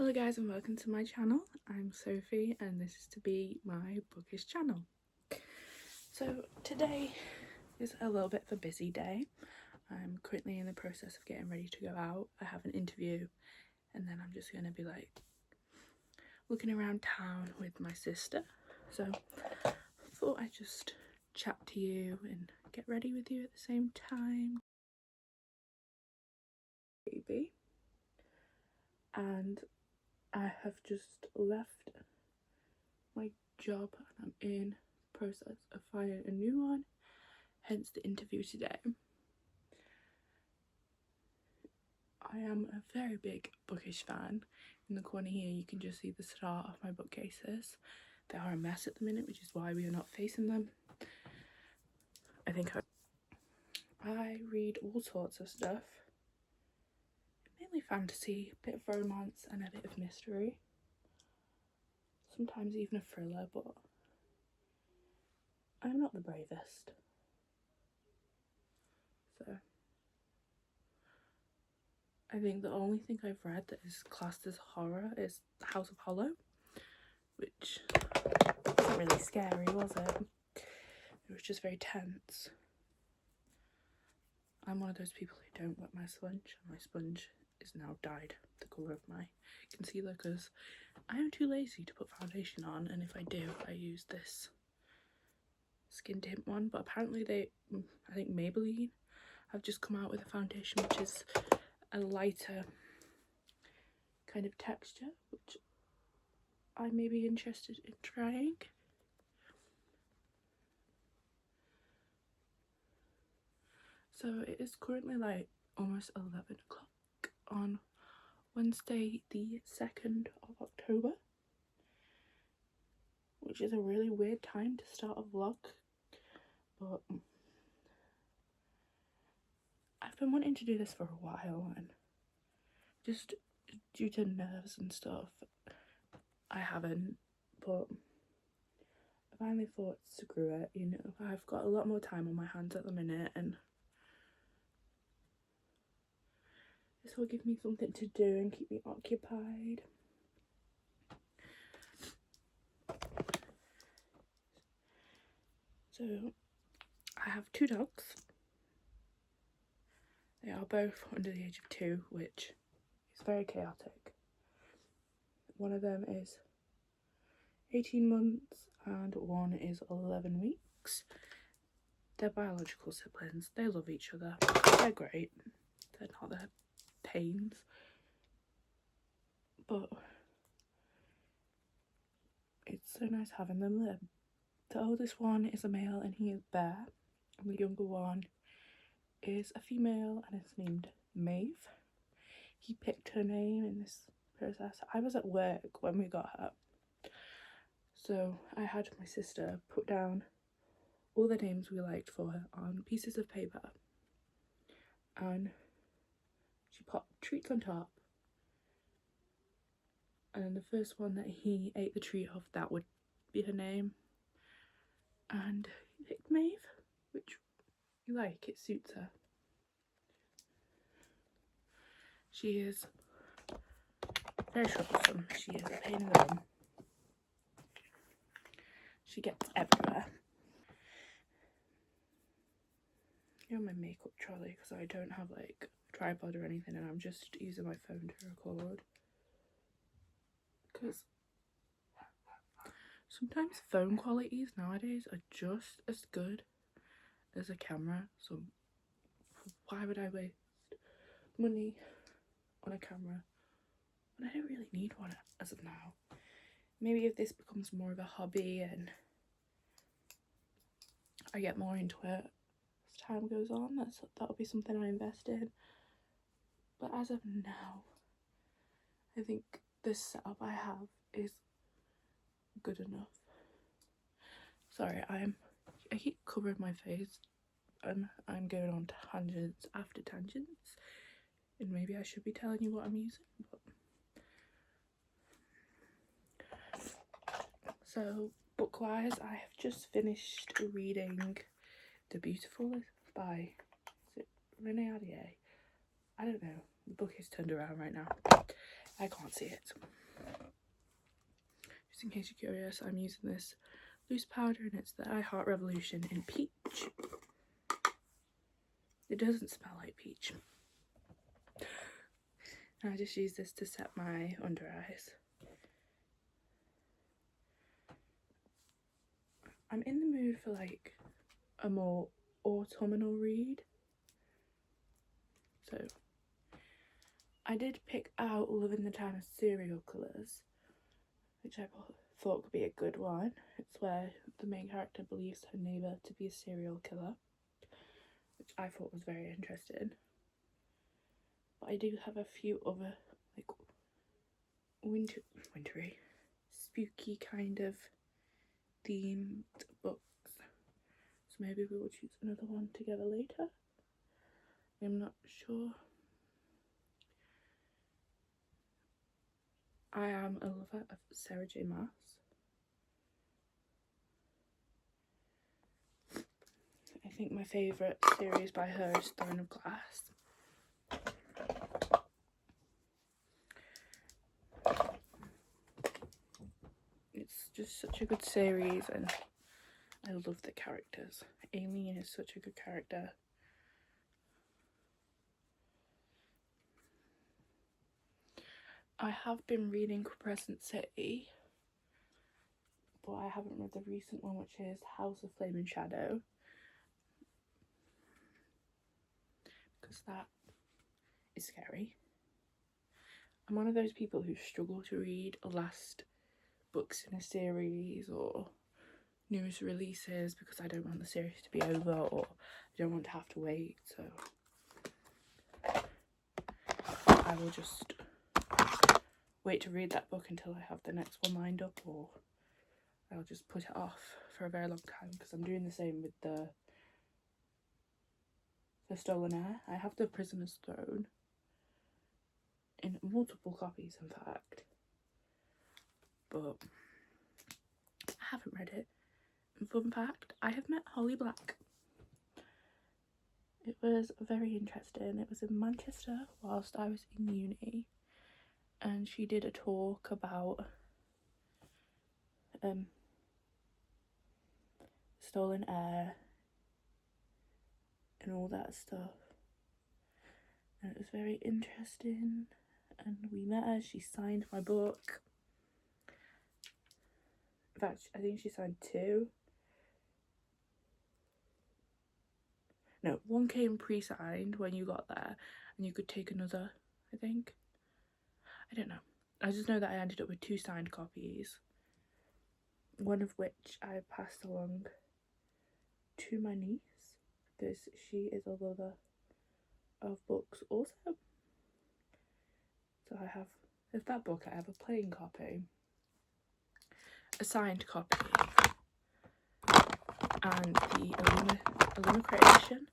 Hello guys and welcome to my channel. I'm Sophie and this is to be my bookish channel. So today is a little bit of a busy day. I'm currently in the process of getting ready to go out. I have an interview and then I'm just going to be like looking around town with my sister. So I thought I'd just chat to you and get ready with you at the same time. Baby. And I have just left my job and I'm in process of finding a new one, hence the interview today. I am a very big bookish fan. In the corner here you can just see the start of my bookcases. They are a mess at the minute, which is why we are not facing them. I read all sorts of stuff, mainly fantasy, a bit of romance and a bit of mystery, sometimes even a thriller, but I'm not the bravest. So I think the only thing I've read that is classed as horror is House of Hollow, which wasn't really scary, was it? It was just very tense. I'm one of those people who don't wet my sponge, and my sponge is now dyed the colour of my concealer because I am too lazy to put foundation on, and if I do, I use this skin tint one. But apparently I think Maybelline have just come out with a foundation which is a lighter kind of texture, which I may be interested in trying. So it is currently like almost 11 o'clock on Wednesday the 2nd of October, which is a really weird time to start a vlog, but I've been wanting to do this for a while and just due to nerves and stuff I haven't, but I finally thought screw it, you know, I've got a lot more time on my hands at the minute and this will give me something to do and keep me occupied. So I have two dogs. They are both under the age of 2, which is very chaotic. One of them is 18 months and one is 11 weeks. They're biological siblings. They love each other. They're great. They're not their pains. But it's so nice having them there. The oldest one is a male and he is Bear. And the younger one is a female and it's named Maeve. He picked her name in this process. I was at work when we got her. So I had my sister put down all the names we liked for her on pieces of paper. And she popped treats on top. And then the first one that he ate the treat of, that would be her name. And he picked Maeve, which you like, it suits her. She is very troublesome. She is a pain in the bum. She gets everywhere. You're my makeup trolley because I don't have like a tripod or anything and I'm just using my phone to record. Because sometimes phone qualities nowadays are just as good as a camera, so why would I waste money on a camera when I don't really need one as of now? Maybe if this becomes more of a hobby and I get more into it as time goes on, that'll be something I invest in. But as of now, I think this setup I have is good enough. Sorry, I keep covering my face and I'm going on tangents after tangents, and maybe I should be telling you what I'm using, but... So book-wise, I have just finished reading The Beautiful by, is it Renee Ahdieh? I don't know, the book is turned around right now. I can't see it. Just in case you're curious, I'm using this loose powder and it's the I Heart Revolution in peach. It doesn't smell like peach. And I just use this to set my under eyes. I'm in the mood for like a more autumnal read. So I did pick out Love in the Time of Serial Killers, which I thought could be a good one. It's where the main character believes her neighbour to be a serial killer, which I thought was very interesting. But I do have a few other like wintry, spooky kind of themed books. So maybe we will choose another one together later. I'm not sure. I am a lover of Sarah J. Maas. I think my favourite series by her is Throne of Glass. It's just such a good series and I love the characters. Aileen is such a good character. I have been reading Crescent City, but I haven't read the recent one, which is House of Flame and Shadow, because that is scary. I'm one of those people who struggle to read last books in a series or newest releases because I don't want the series to be over or I don't want to have to wait, so I will just wait to read that book until I have the next one lined up, or I'll just put it off for a very long time, because I'm doing the same with the Stolen Heir. I have the Prisoner's Throne in multiple copies, in fact, but I haven't read it. And fun fact, I have met Holly Black. It was very interesting. It was in Manchester whilst I was in uni, and she did a talk about Stolen Heir and all that stuff, and it was very interesting. And we met her, she signed my book. In fact, I think she signed 2. No, 1 came pre-signed when you got there, and you could take another, I think. I don't know. I just know that I ended up with 2 signed copies, one of which I passed along to my niece, because she is a lover of books also. So I have, with that book, I have a plain copy, a signed copy, and the Illumicrate edition,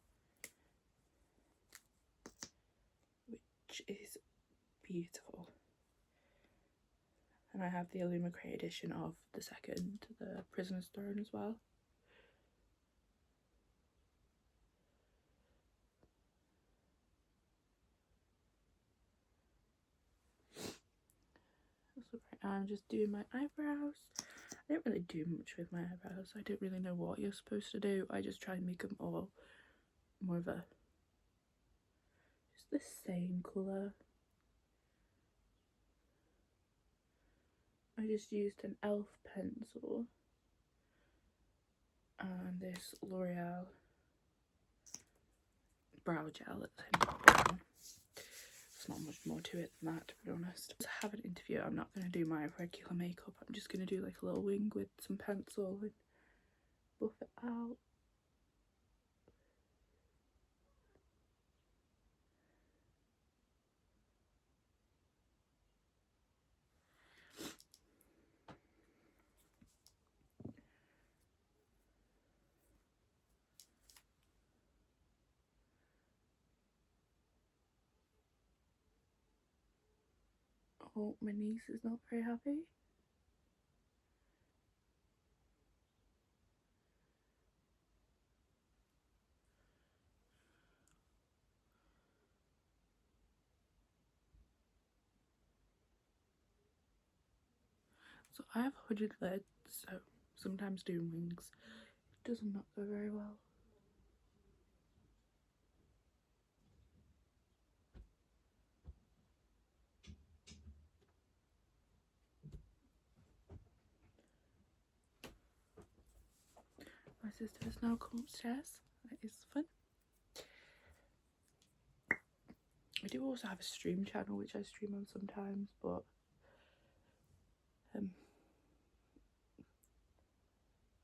which is beautiful. And I have the Illumicrate edition of the second, the Prisoner's Throne, as well. So right now I'm just doing my eyebrows. I don't really do much with my eyebrows. I don't really know what you're supposed to do. I just try and make them all more of a, just the same colour. I just used an e.l.f. pencil and this L'Oreal brow gel at the same time. There's not much more to it than that, to be honest. To have an interview, I'm not going to do my regular makeup. I'm just going to do like a little wing with some pencil and buff it out. Oh, my niece is not very happy. So I have hooded lids, so sometimes doing wings does not go very well. My sister has now come upstairs. That is fun. I do also have a stream channel which I stream on sometimes, but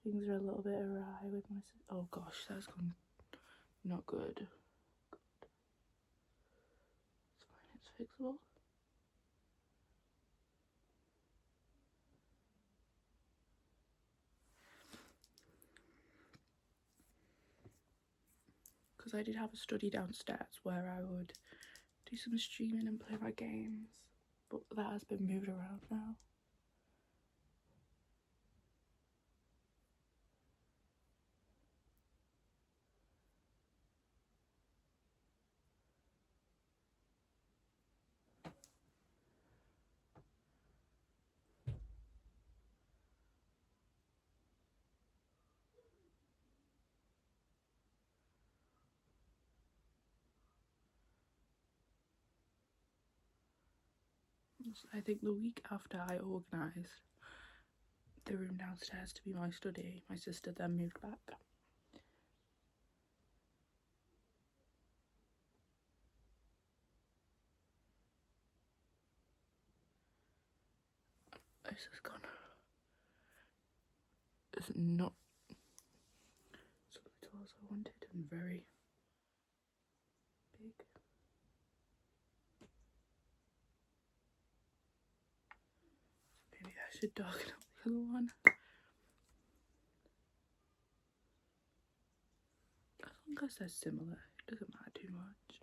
things are a little bit awry with my sister. Oh gosh, that's gone not good. It's fine, it's fixable. Because I did have a study downstairs where I would do some streaming and play my games, but that has been moved around now. I think the week after I organised the room downstairs to be my study, my sister then moved back. This is gone. It's not so little as I wanted and very big. Maybe I should darken up the other one. As long as they're similar, it doesn't matter too much.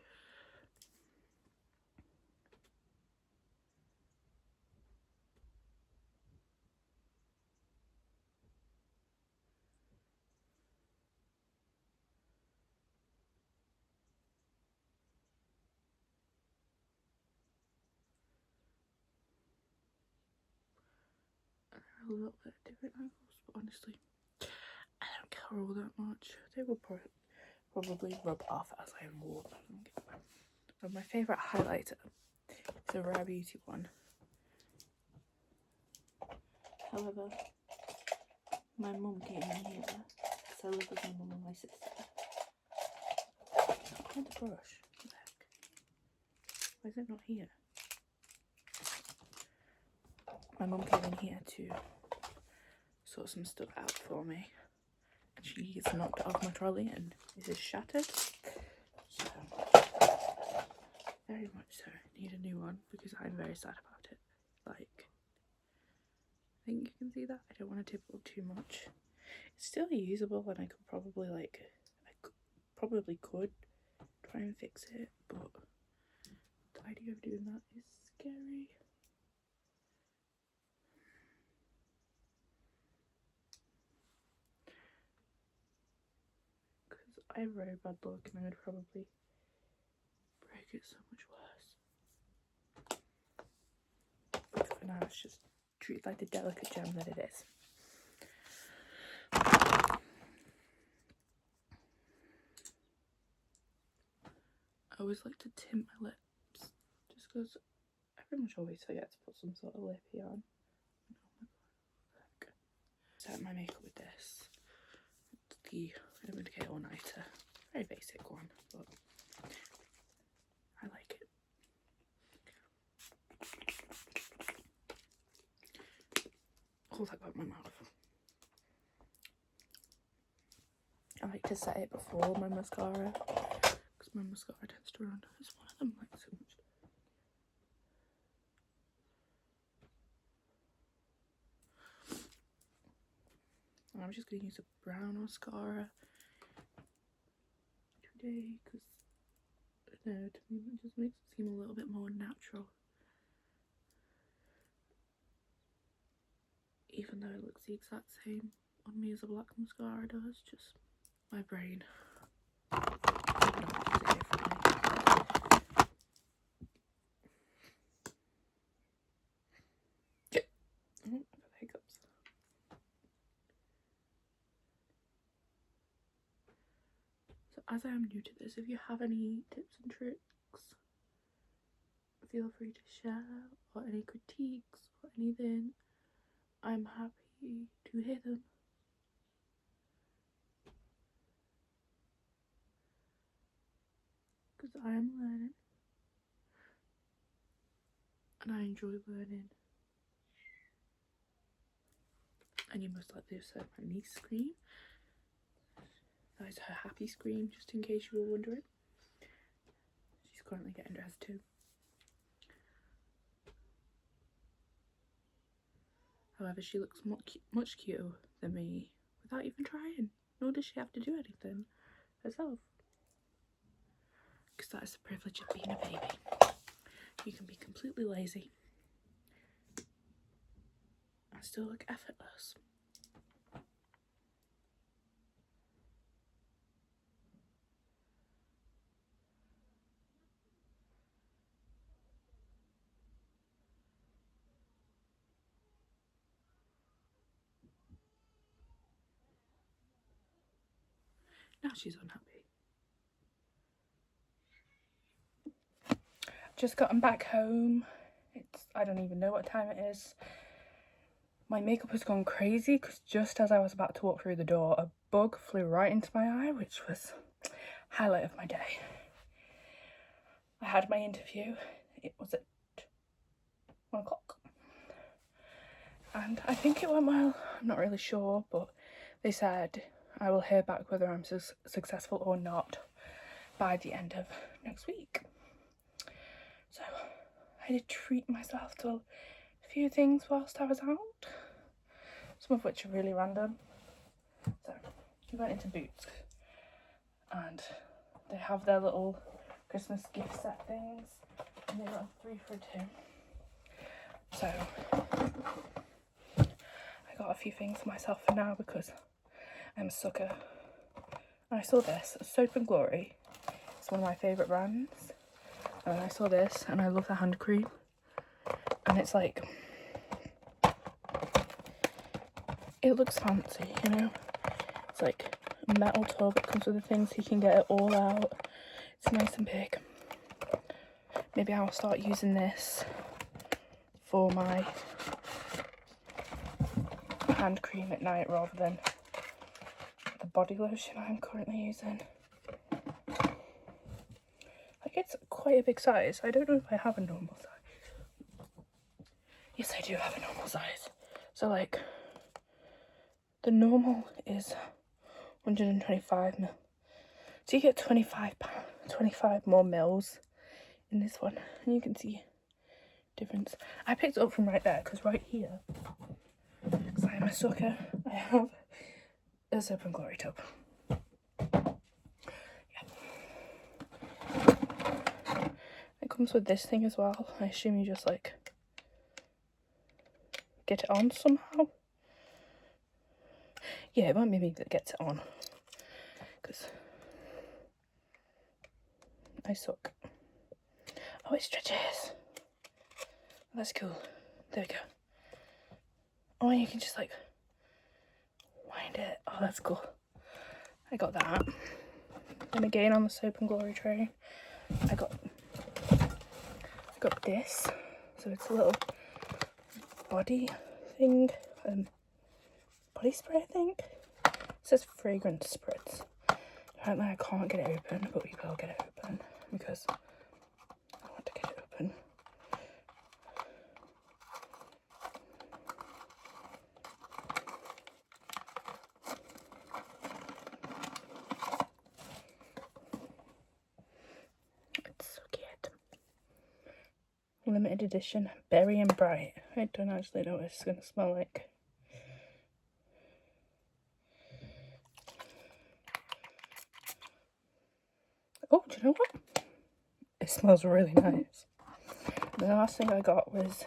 They're a little bit different angles, but honestly, I don't care all that much. They will probably rub off as I wore them. But my favourite highlighter is a Rare Beauty one. However, my mum came in here, so I live with my mum and my sister. Find the brush. What the heck? Why is it not here? My mum came in here to sort some stuff out for me, and she's knocked it off my trolley and this is shattered. So, very much so, need a new one because I'm very sad about it. Like, I think you can see that. I don't want to tip it up too much. It's still usable and I could probably could try and fix it, but the idea of doing that is scary. Because I have very bad luck and I would probably break it so much worse. But for now it's just treated like the delicate gem that it is. I always like to tint my lips, just because I pretty much always forget to put some sort of lippy on. Oh my god. Set my makeup with this. It's the Vitamin K All Nighter. Very basic one, but I like it. Oh, that got my mouth. I like to set it before my mascara, because my mascara tends to run. It's one of them like so much. And I'm just going to use a brown mascara today, because I don't know, to me it just makes it seem a little bit more natural. Even though it looks the exact same on me as a black mascara does, just my brain. as I am new to this, if you have any tips and tricks, feel free to share, or any critiques or anything. I'm happy to hear them. Because I am learning. And I enjoy learning. And you most likely have heard my niece scream. That is her happy scream, just in case you were wondering. She's currently getting dressed too. However, she looks much cuter than me without even trying. Nor does she have to do anything herself. Because that is the privilege of being a baby. You can be completely lazy and still look effortless. Now she's unhappy. Just gotten back home. I don't even know what time it is. My makeup has gone crazy because just as I was about to walk through the door, a bug flew right into my eye, which was highlight of my day. I had my interview. It was at 1 o'clock. And I think it went well. I'm not really sure, but they said I will hear back whether I'm successful or not by the end of next week. So I did treat myself to a few things whilst I was out, some of which are really random. So we went into Boots and they have their little Christmas gift set things, and they got 3 for 2. So I got a few things for myself for now because I'm a sucker. And I saw this, Soap and Glory. It's one of my favourite brands. And I saw this and I love the hand cream. And it's like, it looks fancy, you know? It's like a metal tub, it comes with the things so you can get it all out. It's nice and big. Maybe I'll start using this for my hand cream at night rather than the body lotion I'm currently using. Like, it's quite a big size. I don't know if I have a normal size. Yes, I do have a normal size. So like, the normal is 125 mil. So you get 25 more mils in this one. And you can see difference. I picked it up from right there because right here, because I am a sucker, I have a Soap and Glory tub. Yeah. It comes with this thing as well. I assume you just like get it on somehow. Yeah, it might be me that gets it on because I suck. Oh, it stretches. That's cool. There we go. Oh, you can just like wind it. Oh, that's cool. I got that. And again on the Soap and Glory tray, I got this. So it's a little body thing, body spray, I think. It says fragrance spritz. Apparently I can't get it open, but we will get it open because I want to get it open. It's so cute. Limited edition, berry and bright. I don't actually know what it's going to smell like. Oh, do you know what? It smells really nice. The last thing I got was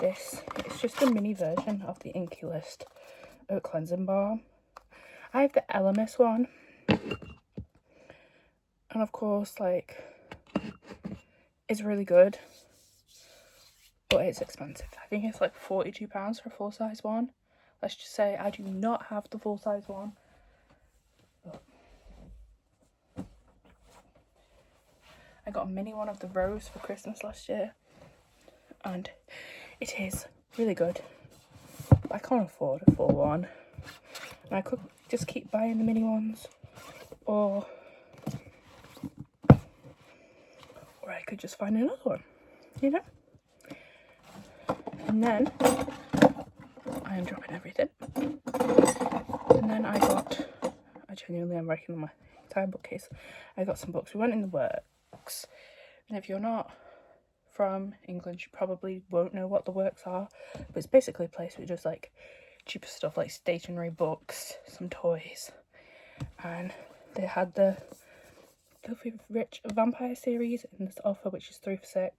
this. It's just a mini version of the Inky List Oat Cleansing Balm. I have the Elemis one. And of course, like, it's really good. But it's expensive. I think it's like £42 for a full-size one. Let's just say I do not have the full-size one. But I got a mini one of the Rose for Christmas last year, and it is really good. But I can't afford a full one, and I could just keep buying the mini ones, or I could just find another one, you know? And then I am dropping everything. And then I genuinely am working on my entire bookcase. I got some books. We went in the works, and if you're not from England, you probably won't know what the works are, but it's basically a place with just like cheaper stuff like stationery, books, some toys, and they had the Filthy Rich Vampire series in this offer, which is 3 for £6,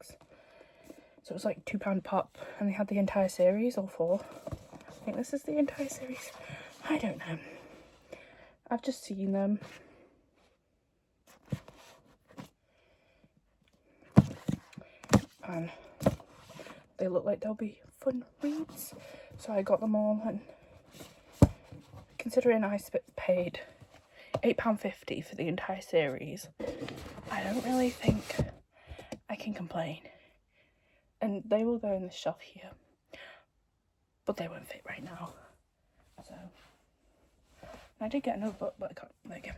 so it was like £2 pop, and they had the entire series, all 4. I think this is the entire series. I don't know. I've just seen them. And they look like they'll be fun reads. So I got them all, and considering I paid £8.50 for the entire series, I don't really think I can complain. And they will go in the shelf here, but they won't fit right now. So I did get another book, but I can't. There you go.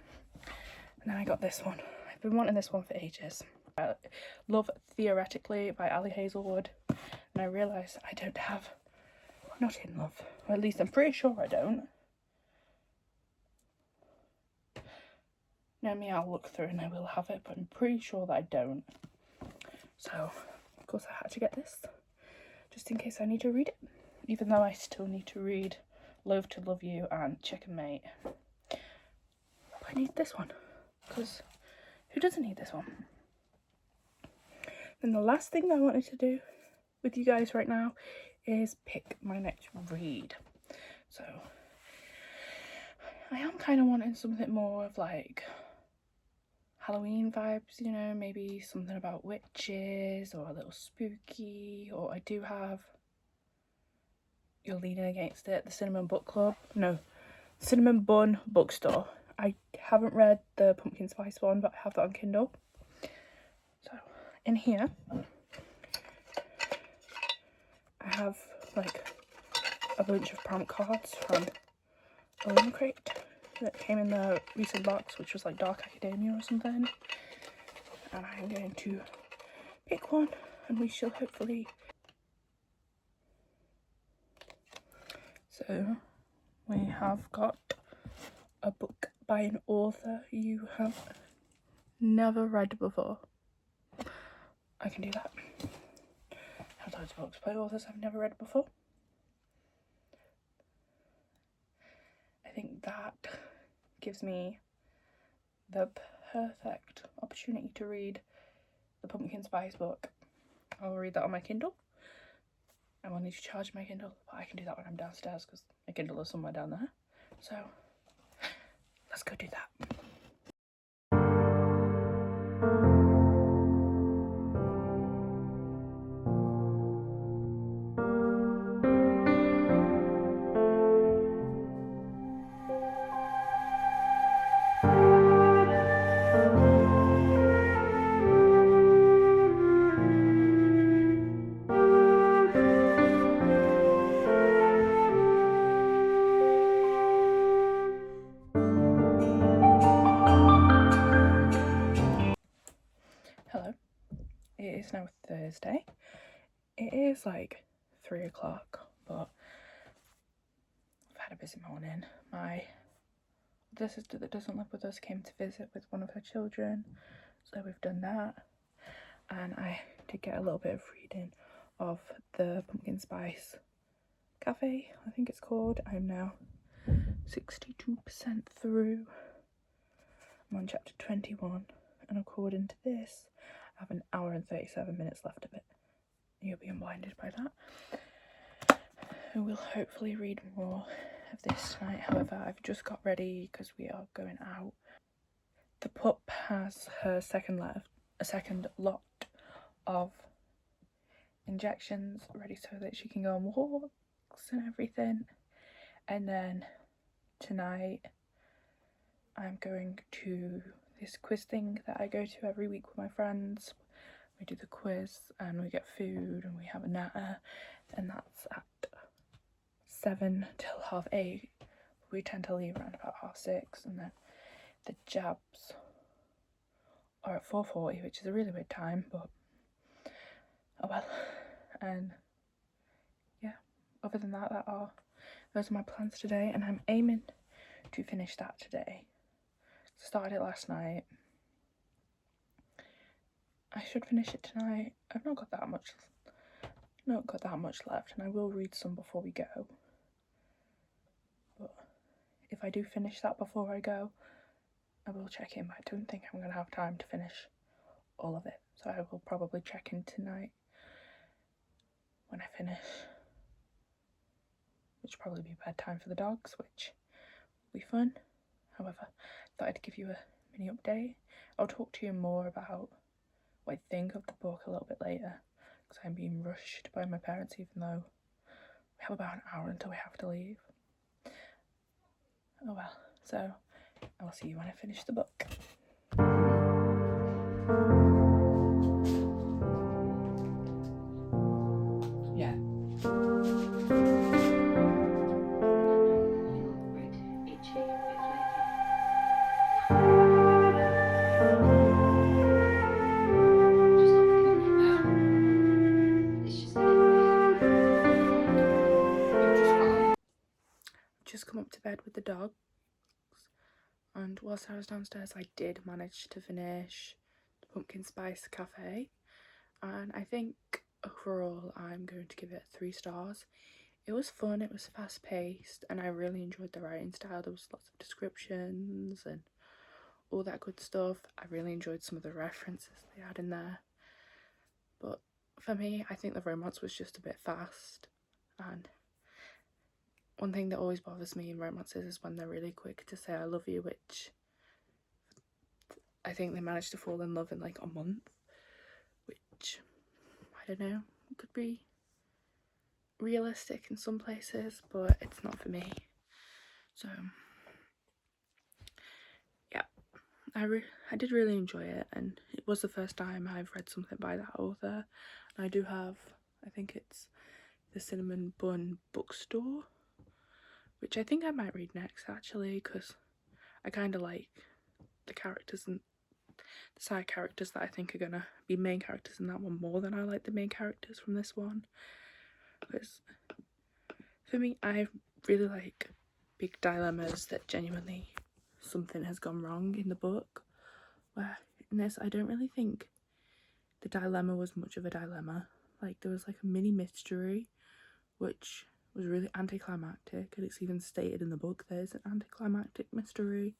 And then I got this one. I've been wanting this one for ages. Love Theoretically by Ali Hazelwood, and I realised I don't have Not in Love, or at least I'm pretty sure I don't. Know me, I'll look through and I will have it, but I'm pretty sure that I don't. So of course I had to get this just in case I need to read it, even though I still need to read Loathe to Love You and Chicken Mate. But I need this one, because who doesn't need this one? And the last thing I wanted to do with you guys right now is pick my next read. So I am kind of wanting something more of like Halloween vibes, you know, maybe something about witches or a little spooky. Or I do have, you're leaning against it, the Cinnamon Bun Bookstore. I haven't read the pumpkin spice one, but I have that on Kindle. So in here I have like a bunch of prank cards from a crate that came in the recent box, which was like Dark Academia or something. And I'm going to pick one, and we shall hopefully. So we have got a book by an author you have never read before. I can do that. I have loads of books by authors I've never read before. I think that gives me the perfect opportunity to read the pumpkin spice book. I'll read that on my Kindle. I will need to charge my Kindle, but I can do that when I'm downstairs because my Kindle is somewhere down there. So let's go do that. Hello, it is now Thursday. It is like 3 o'clock, but I've had a busy morning. My other sister that doesn't live with us came to visit with one of her children, so we've done that. And I did get a little bit of reading of the Pumpkin Spice Cafe, I think it's called. I'm now 62% through. I'm on chapter 21, and according to this, I have an hour and 37 minutes left of it. You'll be blinded by that. I will hopefully read more of this tonight. However, I've just got ready because we are going out. The pup has her second lot of injections ready so that she can go on walks and everything. And then tonight I'm going to this quiz thing that I go to every week with my friends. We do the quiz and we get food and we have a natter, and that's at 7 till 8:30. We tend to leave around about 6:30, and then the jabs are at 4:40, which is a really weird time, but oh well. And yeah, other than that, those are my plans today, and I'm aiming to finish that today. Started it last night. I should finish it tonight. I've not got that much left, and I will read some before we go. But if I do finish that before I go, I will check in, but I don't think I'm going to have time to finish all of it. So I will probably check in tonight when I finish, which will probably be bedtime for the dogs, which will be fun. However, I thought I'd give you a mini update. I'll talk to you more about what I think of the book a little bit later, because I'm being rushed by my parents, even though we have about an hour until we have to leave. Oh well, so I will see you when I finish the book. Yeah. Just come up to bed with the dogs, and whilst I was downstairs I did manage to finish the pumpkin spice cafe, and I think overall I'm going to give it 3 stars. It was fun, it was fast paced, and I really enjoyed the writing style. There was lots of descriptions and all that good stuff. I really enjoyed some of the references they had in there, but for me I think the romance was just a bit fast. And one thing that always bothers me in romances is when they're really quick to say I love you, which I think they managed to fall in love in like a month, which I don't know, could be realistic in some places, but it's not for me. So yeah, I did really enjoy it, and it was the first time I've read something by that author. And I do have, I think it's the Cinnamon Bun Bookstore, which I think I might read next actually, because I kind of like the characters and the side characters that I think are gonna be main characters in that one more than I like the main characters from this one. Because for me, I really like big dilemmas that genuinely something has gone wrong in the book, where in this I don't really think the dilemma was much of a dilemma. Like there was like a mini mystery which was really anticlimactic, and it's even stated in the book there's an anticlimactic mystery,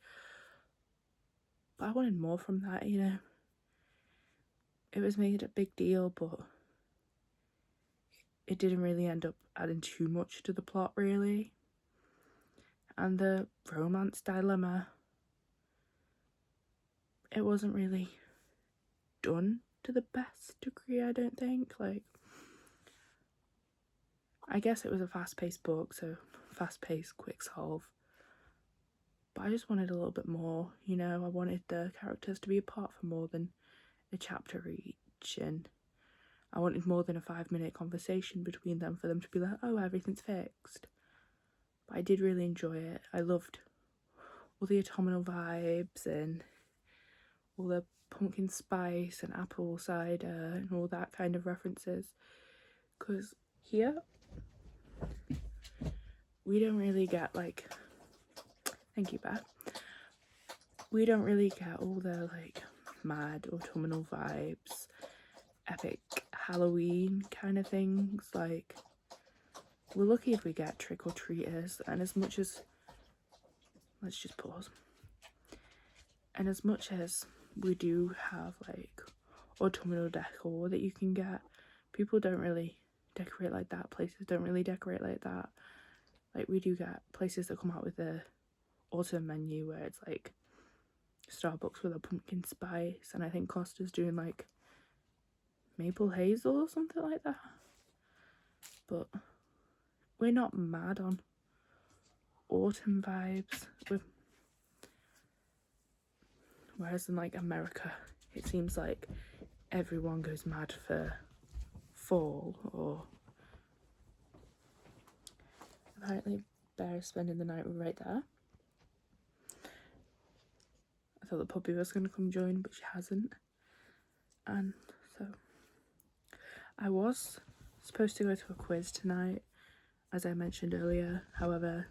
but I wanted more from that, you know. It was made a big deal, but it didn't really end up adding too much to the plot really. And the romance dilemma, it wasn't really done to the best degree, I don't think. Like, I guess it was a fast-paced book, so fast-paced, quick solve, but I just wanted a little bit more, you know. I wanted the characters to be apart for more than a chapter each, and I wanted more than a 5-minute conversation between them for them to be like, oh, everything's fixed. But I did really enjoy it. I loved all the autumnal vibes and all the pumpkin spice and apple cider and all that kind of references, because here we don't really get like, thank you Beth, we don't really get all the like mad autumnal vibes, epic Halloween kind of things. Like, we're lucky if we get trick-or-treaters, and as much as, let's just pause, and as much as we do have like autumnal decor that you can get, people don't really decorate like that. Places don't really decorate like that. Like, we do get places that come out with the autumn menu where it's like Starbucks with a pumpkin spice, and I think Costa's doing like maple hazel or something like that. But we're not mad on autumn vibes. Whereas in like America, it seems like everyone goes mad for fall, or apparently Bear is spending the night right there. I thought the puppy was going to come join, but she hasn't. And so I was supposed to go to a quiz tonight, as I mentioned earlier. However,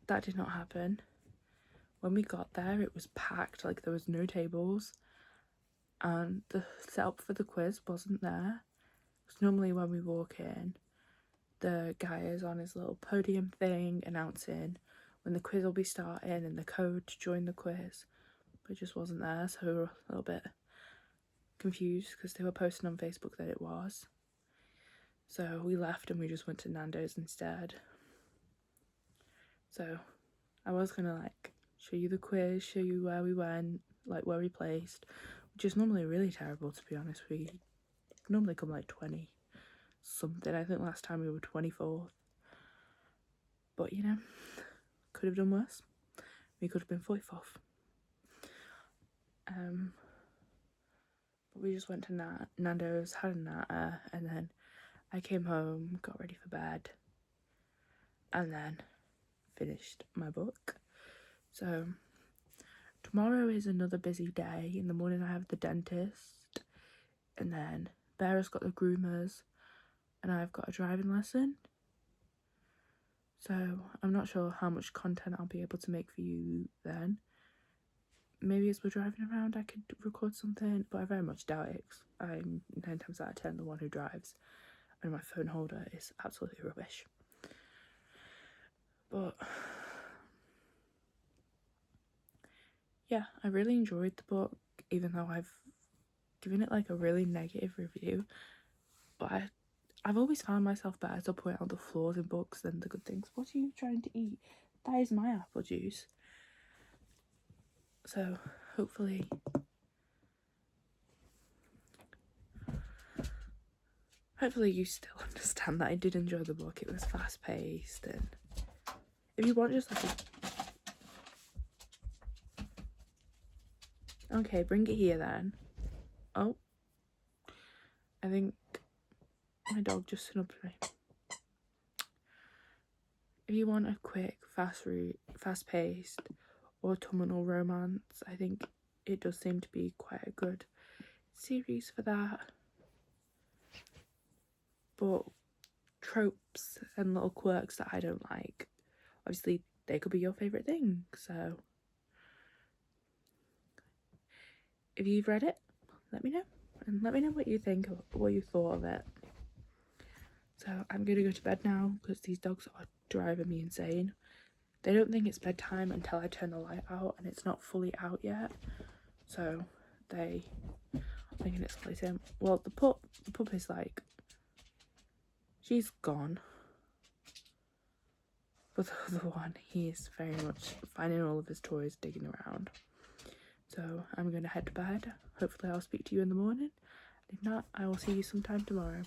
that did not happen. When we got there, it was packed, like there was no tables, and the setup for the quiz wasn't there. Because normally when we walk in, the guy is on his little podium thing announcing when the quiz will be starting and the code to join the quiz, but it just wasn't there, so we were a little bit confused because they were posting on Facebook that it was. So we left and we just went to Nando's instead. So I was gonna like show you the quiz, show you where we went, like where we placed, which is normally really terrible, to be honest. We normally come like 20 something. I think last time we were 24th, but you know, could have done worse. We could have been 44th. But we just went to Nando's, had a natter, and then I came home, got ready for bed, and then finished my book. So tomorrow is another busy day. In the morning I have the dentist, and then Bear's got the groomers, and I've got a driving lesson. So I'm not sure how much content I'll be able to make for you then. Maybe as we're driving around I could record something, but I very much doubt it, 'cause I'm 9 times out of 10 the one who drives, and my phone holder is absolutely rubbish. But yeah, I really enjoyed the book, even though I've given it like a really negative review. But I've always found myself better to point out the flaws in books than the good things. What are you trying to eat? That is my apple juice. So hopefully you still understand that I did enjoy the book. It was fast paced, and if you want just like okay, bring it here then. Oh, I think my dog just snubbed me. If you want a quick, fast-paced autumnal romance, I think it does seem to be quite a good series for that. But tropes and little quirks that I don't like, obviously they could be your favourite thing. So if you've read it, let me know, and let me know what you think, or what you thought of it. So I'm gonna go to bed now because these dogs are driving me insane. They don't think it's bedtime until I turn the light out, and it's not fully out yet, so they are thinking it's playtime. Well, the pup is like, she's gone, but the other one, he is very much finding all of his toys, digging around. So I'm gonna head to bed. Hopefully I'll speak to you in the morning. If not, I will see you sometime tomorrow.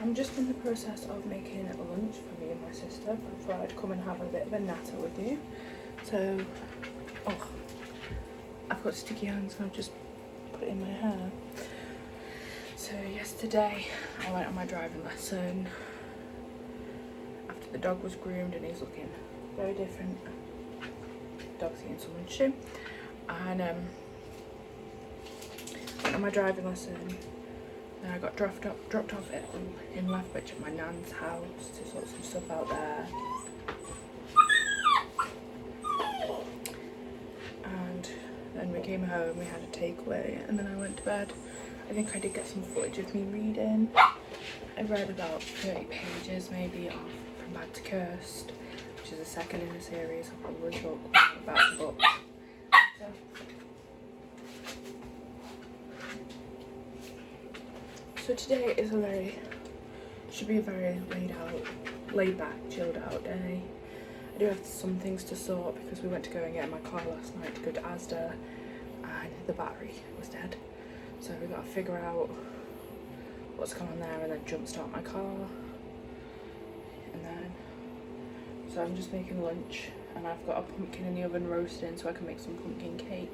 I'm just in the process of making lunch for me and my sister. I thought I'd come and have a bit of a natter with you. So, oh, I've got sticky hands and I've just put it in my hair. So yesterday I went on my driving lesson after the dog was groomed and he's looking very different. Dog's eating someone's shoe. And went on my driving lesson. Then I got dropped off in Lethbridge at my nan's house to sort some stuff out there. And then we came home, we had a takeaway, and then I went to bed. I think I did get some footage of me reading. I read about 30 pages maybe of From Bad to Cursed, which is the second in the series. I'll probably talk more about the book. So today is should be a very laid back, chilled out day. I do have some things to sort because we went to go and get my car last night to go to Asda and the battery was dead. So we've got to figure out what's going on there and then jump start my car. And then, so I'm just making lunch and I've got a pumpkin in the oven roasting so I can make some pumpkin cake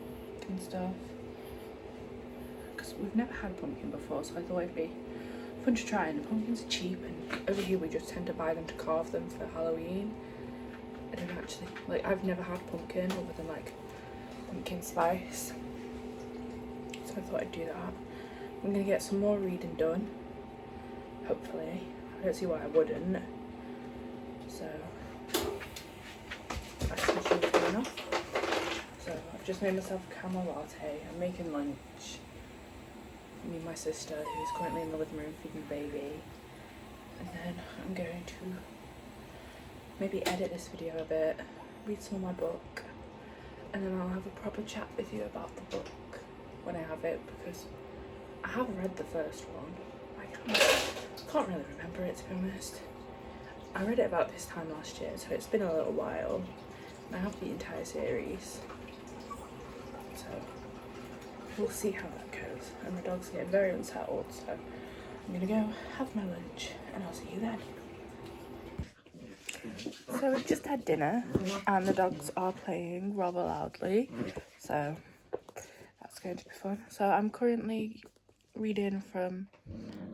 and stuff. Because we've never had pumpkin before, so I thought it'd be fun to try. And the pumpkins are cheap, and over here we just tend to buy them to carve them for Halloween. I don't actually, like, I've never had pumpkin other than like pumpkin spice, so I thought I'd do that. I'm gonna get some more reading done, hopefully. I don't see why I wouldn't. So that's usually good enough. So I've just made myself a caramel latte. I'm making lunch. Me and my sister, who's currently in the living room feeding the baby, and then I'm going to maybe edit this video a bit, read some of my book, and then I'll have a proper chat with you about the book when I have it, because I have read the first one. I can't really remember it, to be honest. I read it about this time last year, so it's been a little while. I have the entire series, so we'll see how that goes. And the dog's getting very unsettled, so I'm gonna go have my lunch and I'll see you then. So we've just had dinner and the dogs are playing rather loudly, so that's going to be fun. So I'm currently reading From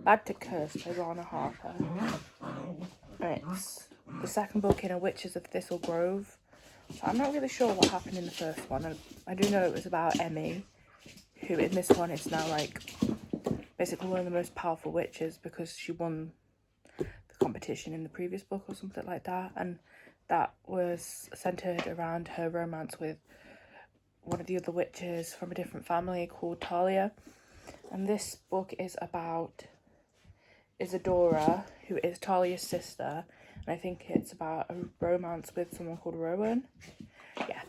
Bad to Cursed by Rana Harper. And it's the second book in A Witches of Thistle Grove. So I'm not really sure what happened in the first one. I do know it was about Emmy, who in this one is now like basically one of the most powerful witches because she won the competition in the previous book or something like that, and that was centered around her romance with one of the other witches from a different family called Talia. And this book is about Isadora, who is Talia's sister, and I think it's about a romance with someone called Rowan. Yeah.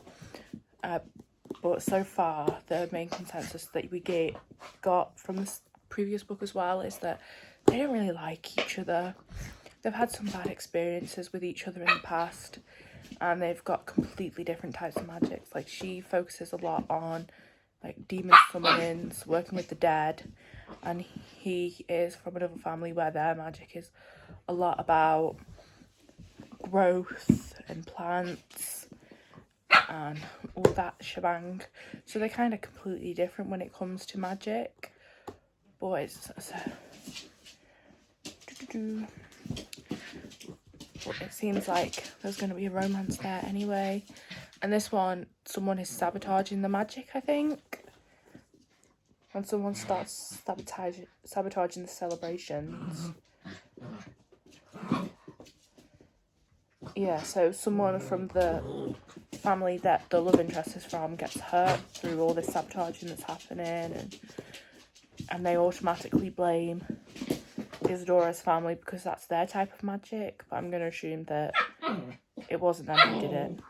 But so far, the main consensus that we got from this previous book as well is that they don't really like each other. They've had some bad experiences with each other in the past, and they've got completely different types of magics. Like, she focuses a lot on like demon summonings, working with the dead, and he is from another family where their magic is a lot about growth and plants and all that shebang. So they're kind of completely different when it comes to magic, but it seems like there's going to be a romance there anyway. And this one, someone is sabotaging the magic, I think. When someone starts sabotaging the celebrations. Yeah, so someone from the family that the love interest is from gets hurt through all this sabotaging that's happening, and they automatically blame Isadora's family because that's their type of magic, but I'm going to assume that it wasn't them who did it.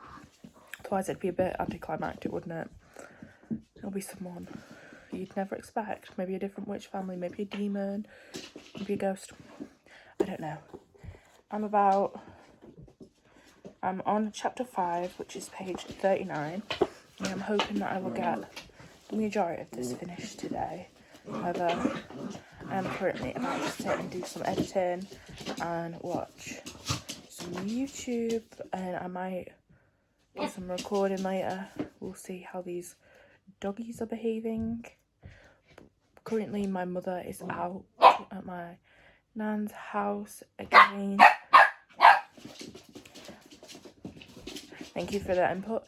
Otherwise it'd be a bit anticlimactic, wouldn't it? It'll be someone you'd never expect. Maybe a different witch family, maybe a demon, maybe a ghost. I don't know. I'm on chapter 5, which is page 39, and I'm hoping that I will get the majority of this finished today. However, I'm currently about to sit and do some editing and watch some YouTube, and I might do some recording later. We'll see how these doggies are behaving. Currently my mother is out at my nan's house again. Thank you for that input.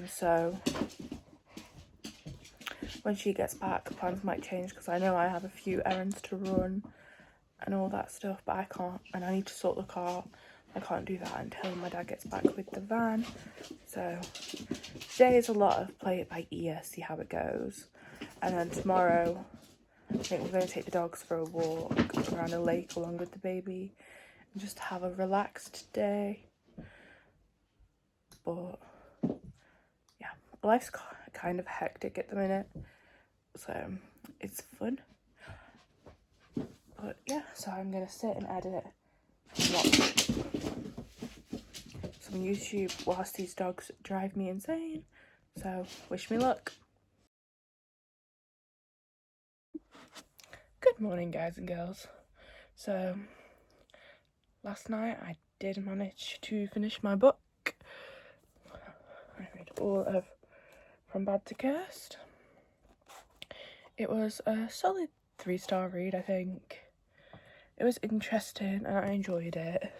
So when she gets back, plans might change, because I know I have a few errands to run and all that stuff, but I can't, and I need to sort the car. I can't do that until my dad gets back with the van. So today is a lot of play it by ear, see how it goes. And then tomorrow, I think we're going to take the dogs for a walk around a lake along with the baby and just have a relaxed day. But yeah, life's kind of hectic at the minute, so it's fun. But yeah, so I'm going to sit and edit and watch some YouTube whilst these dogs drive me insane. So wish me luck. Good morning, guys and girls. So last night I did manage to finish my book. I read all of From Bad to Cursed. It was a solid 3-star read, I think. It was interesting and I enjoyed it.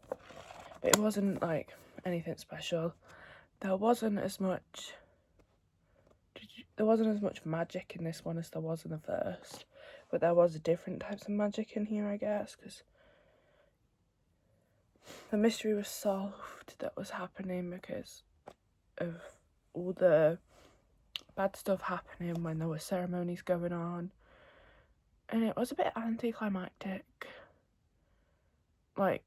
But it wasn't like anything special. There wasn't as much magic in this one as there was in the first. But there was different types of magic in here, I guess, because the mystery was solved that was happening because of all the bad stuff happening when there were ceremonies going on. And it was a bit anticlimactic. Like,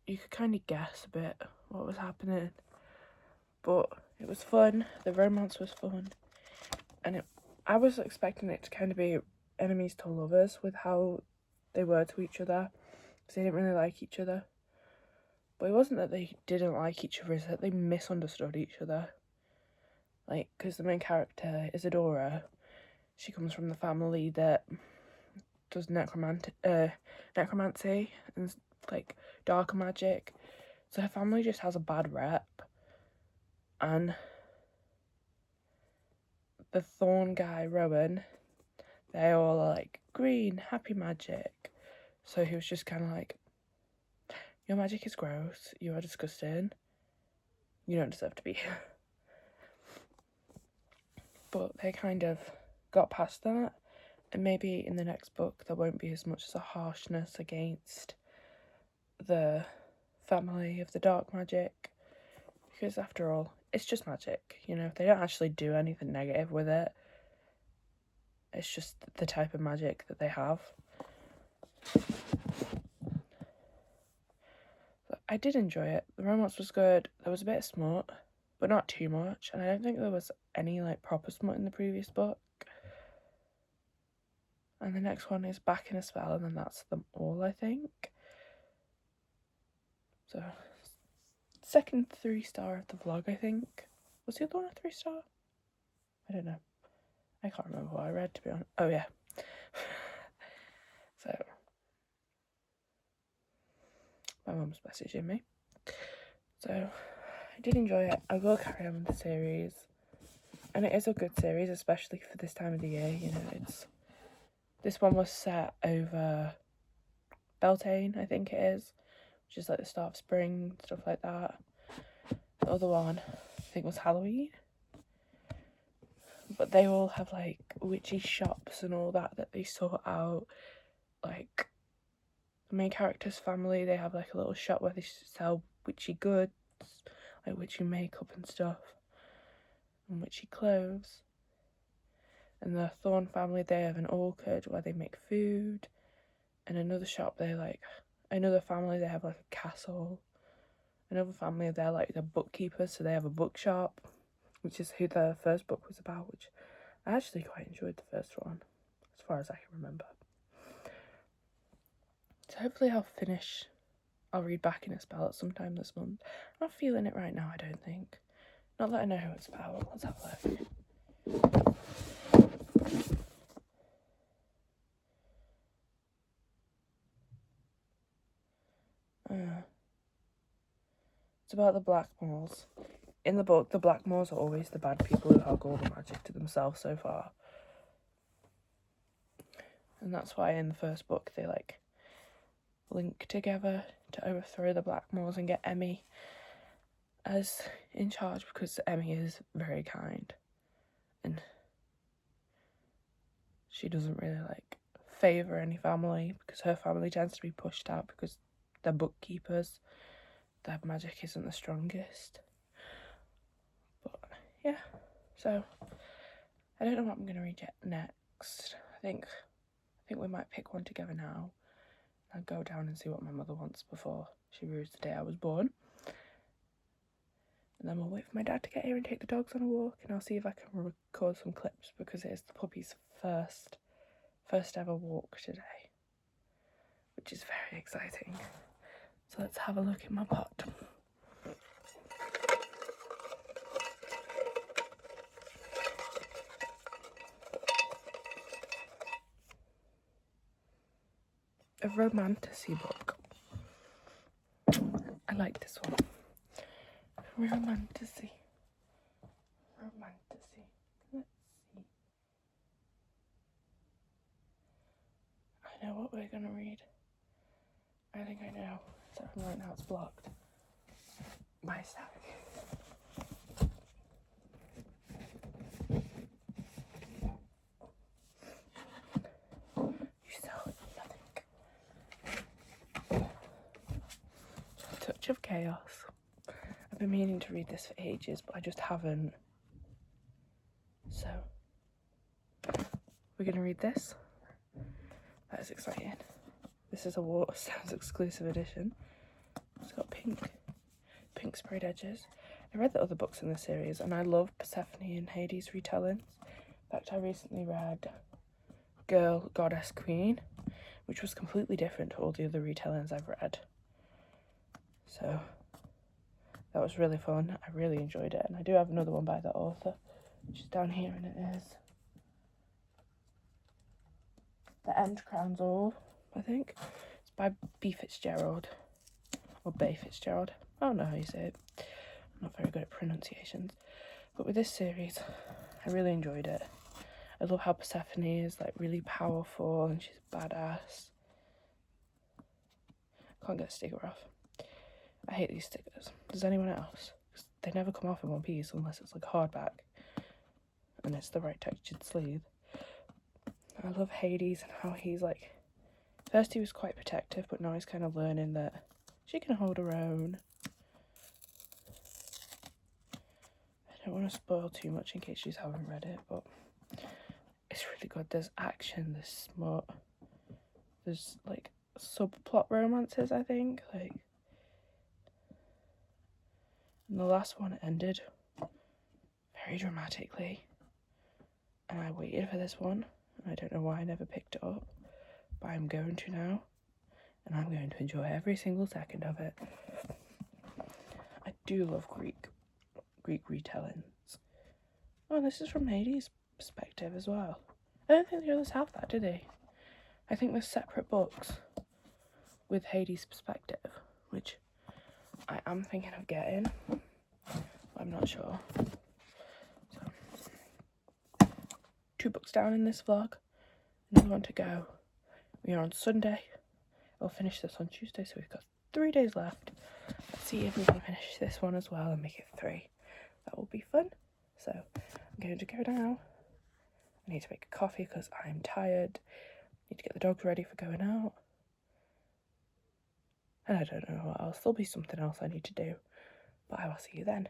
you could kind of guess a bit what was happening. But it was fun. The romance was fun. And I was expecting it to kind of be enemies to lovers with how they were to each other. Because they didn't really like each other. But it wasn't that they didn't like each other, it's that they misunderstood each other. Like, because the main character, Isadora, she comes from the family that does necromancy and like darker magic, so her family just has a bad rep. And the Thorn guy, Rowan, they all are like green, happy magic, so he was just kind of like, your magic is gross, you are disgusting, you don't deserve to be here. But they kind of got past that. And maybe in the next book there won't be as much as a harshness against the family of the dark magic. Because after all, it's just magic, you know, they don't actually do anything negative with it. It's just the type of magic that they have. But I did enjoy it. The romance was good. There was a bit of smut, but not too much. And I don't think there was any like proper smut in the previous book. And the next one is Back in a Spell, and then that's them all, I think. So, second 3-star of the vlog, I think. Was the other one a 3-star? I don't know. I can't remember what I read, to be honest. Oh, yeah. So, my mum's messaging me. So, I did enjoy it. I will carry on with the series. And it is a good series, especially for this time of the year. You know, this one was set over Beltane, I think it is, which is like the start of spring, stuff like that. The other one, I think, was Halloween. But they all have like witchy shops and all that they sort out. Like the main character's family, they have like a little shop where they sell witchy goods, like witchy makeup and stuff, and witchy clothes. And the Thorn family, they have an orchard where they make food. And another shop, another family, they have like a castle. Another family, they're like the bookkeepers, so they have a bookshop, which is who the first book was about, which I actually quite enjoyed the first one, as far as I can remember. So hopefully I'll read Back in a Spell at some time this month. I'm not feeling it right now, I don't think. Not that I know who it's about. Let's have a look. It's about the Blackmores. In the book, the Blackmores are always the bad people who have all the magic to themselves so far. And that's why in the first book they like link together to overthrow the Blackmores and get Emmy as in charge, because Emmy is very kind and she doesn't really like favour any family, because her family tends to be pushed out because they're bookkeepers. Their magic isn't the strongest. But yeah, so I don't know what I'm going to read yet next. I think we might pick one together now. I'll go down and see what my mother wants before she rues the day I was born. And then we'll wait for my dad to get here and take the dogs on a walk, and I'll see if I can record some clips, because it is the puppy's first ever walk today, which is very exciting. So let's have a look in my pot. A romantasy book. I like this one. Romantasy. Let's see. I know what we're gonna read. I think I know. Except from right now it's blocked. My stack. You sell nothing. Touch of Chaos. I've been meaning to read this for ages, but I just haven't. So, we're going to read this. That is exciting. This is a Waterstones exclusive edition. It's got pink sprayed edges. I read the other books in the series, and I love Persephone and Hades retellings. In fact, I recently read Girl, Goddess, Queen, which was completely different to all the other retellings I've read. So that was really fun. I really enjoyed it. And I do have another one by the author, which is down here, and it is The End Crowns All, I think. It's by B. Fitzgerald. Or Bay Fitzgerald. I don't know how you say it. I'm not very good at pronunciations. But with this series, I really enjoyed it. I love how Persephone is like really powerful and she's badass. Can't get a sticker off. I hate these stickers. Does anyone else? 'Cause they never come off in one piece unless it's like hardback and it's the right textured sleeve. I love Hades and how he's like, first he was quite protective, but now he's kind of learning that she can hold her own. I don't want to spoil too much in case you haven't read it, but it's really good. There's action, there's smut, there's like subplot romances, I think. Like, and the last one ended very dramatically, and I waited for this one, and I don't know why I never picked it up, but I'm going to now, and I'm going to enjoy every single second of it. I do love Greek retellings. Oh, this is from Hades' perspective as well. I don't think the others have that, do they? I think there's separate books with Hades' perspective, which I am thinking of getting, but I'm not sure. So, 2 books down in this vlog, another one to go. We are on Sunday. I'll finish this on Tuesday, so we've got 3 days left. Let's see if we can finish this one as well and make it 3. That will be fun. So I'm going to go now. I need to make a coffee because I'm tired. Need to get the dogs ready for going out. And I don't know what else. There'll be something else I need to do. But I will see you then.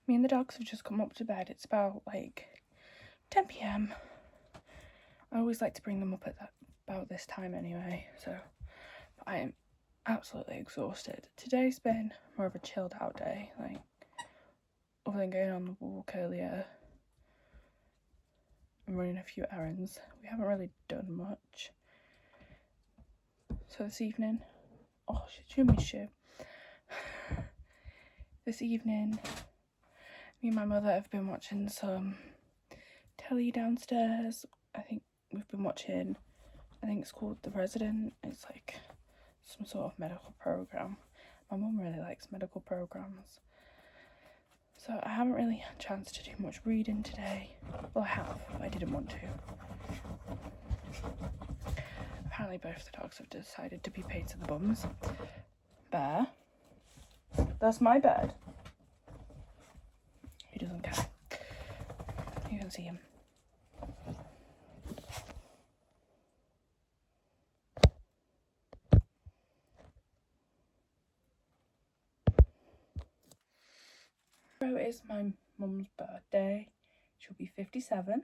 Me and the dogs have just come up to bed. It's about like 10 p.m. I always like to bring them up at about this time anyway, so I absolutely exhausted. Today's been more of a chilled out day, like other than going on the walk earlier and running a few errands, we haven't really done much. So this evening, this evening, me and my mother have been watching some telly downstairs. I think we've been watching, I think it's called The Resident. It's like some sort of medical program. My mum really likes medical programs. So I haven't really had a chance to do much reading today. Well, I have, but I didn't want to. Apparently both the dogs have decided to be paid to the bums. Bear. That's my bed. He doesn't care. You can see him. Tomorrow is my mum's birthday. She'll be 57.